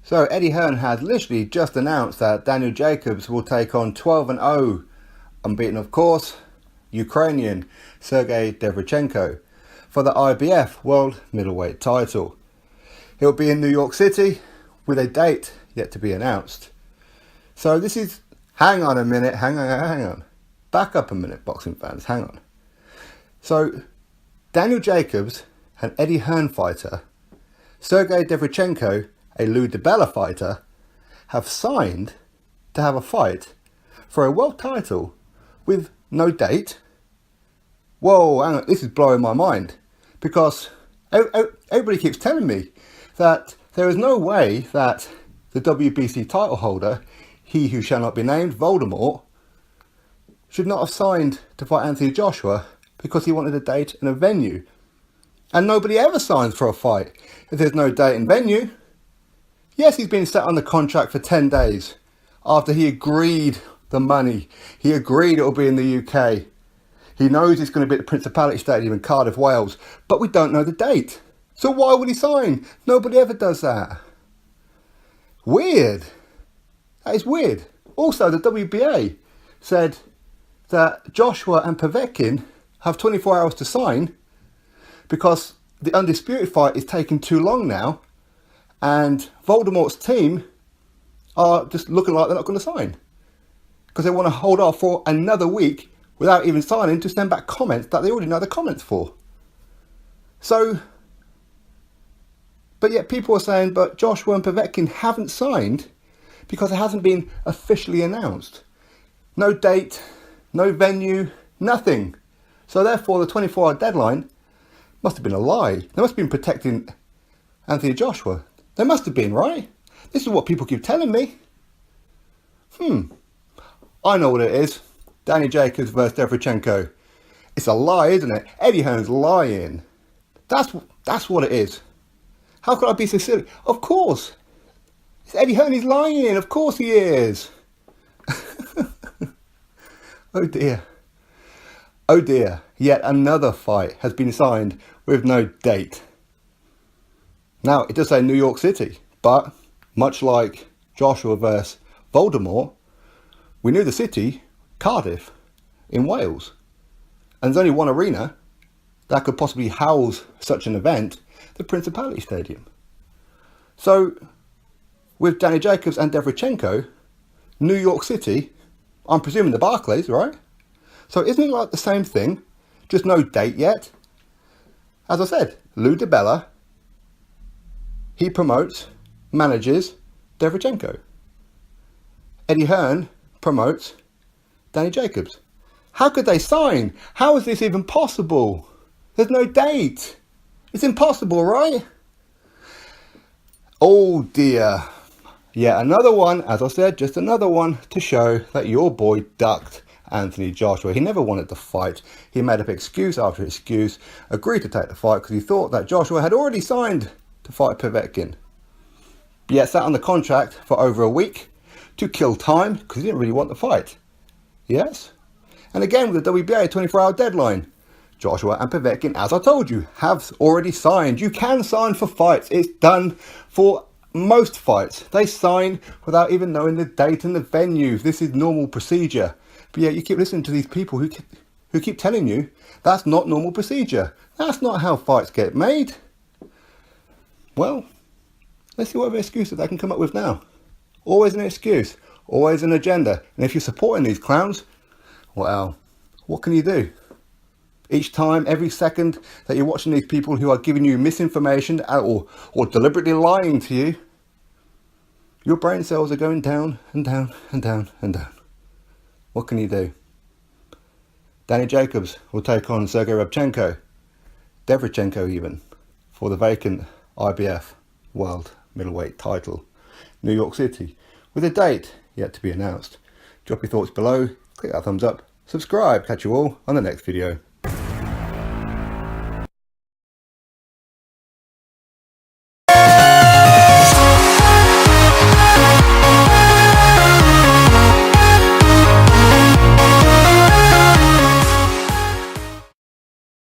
So Eddie Hearn has literally just announced that Daniel Jacobs will take on 12-0, unbeaten of course, Ukrainian SERGIY Derevyanchenko for the IBF World Middleweight title. He'll be in New York City with a date yet to be announced. So this is, hang on a minute, hang on. Back up a minute, boxing fans, hang on. So Daniel Jacobs, an Eddie Hearn fighter, SERGIY Derevyanchenko, a DIBELLA fighter, have signed to have a fight for a world title with no date. Whoa, hang on, this is blowing my mind, because everybody keeps telling me that there is no way that the WBC title holder, he who shall not be named, Voldemort, should not have signed to fight Anthony Joshua because he wanted a date and a venue. And nobody ever signs for a fight if there's no date and venue. Yes, he's been set on the contract for 10 days after he agreed the money. He agreed it will be in the UK. He knows it's going to be at the Principality Stadium in Cardiff, Wales, but we don't know the date. So why would he sign? Nobody ever does that. Weird. That is weird. Also, the WBA said that Joshua and Povetkin have 24 hours to sign because the undisputed fight is taking too long now, and Voldemort's team are just looking like they're not going to sign because they want to hold off for another week without even signing to send back comments that they already know the comments for. So, but yet people are saying, but Joshua and Povetkin haven't signed because it hasn't been officially announced. No date, no venue, nothing. So therefore the 24-hour deadline must have been a lie. They must have been protecting Anthony Joshua. They must have been, right? This is what people keep telling me. I know what it is. Danny Jacobs versus Derevyanchenko. It's a lie, isn't it? Eddie Hearn's lying. That's what it is. How could I be so silly? Of course. It's Eddie Hearn, he's lying. Of course he is. Oh dear. Oh dear. Yet another fight has been signed with no date. Now, it does say New York City, but much like Joshua versus Voldemort, we knew the city, Cardiff, in Wales. And there's only one arena that could possibly house such an event, the Principality Stadium. So, with Danny Jacobs and Derevyanchenko, New York City, I'm presuming the Barclays, right? So isn't it like the same thing, just no date yet? As I said, DIBELLA, he promotes, manages Derevyanchenko. Eddie Hearn promotes Danny Jacobs. How could they sign? How is this even possible? There's no date. It's impossible, right? Oh dear. Yet another one, as I said, just another one to show that your boy ducked Anthony Joshua. He never wanted to fight. He made up excuse after excuse, agreed to take the fight because he thought that Joshua had already signed to fight Povetkin. Yet sat on the contract for over a week to kill time because he didn't really want the fight. Yes? And again with the WBA 24-hour deadline. Joshua and Povetkin, as I told you, have already signed. You can sign for fights. It's done for most fights. They sign without even knowing the date and the venue. This is normal procedure. But yeah, you keep listening to these people who keep telling you that's not normal procedure. That's not how fights get made. Well, let's see what excuses they can come up with now. Always an excuse, always an agenda. And if you're supporting these clowns, well, what can you do? Each time, every second that you're watching these people who are giving you misinformation or deliberately lying to you, your brain cells are going down and down and down and down. What can you do? Danny Jacobs will take on SERGIY Derevyanchenko even, for the vacant IBF World Middleweight title. New York City, with a date yet to be announced. Drop your thoughts below, click that thumbs up, subscribe, catch you all on the next video.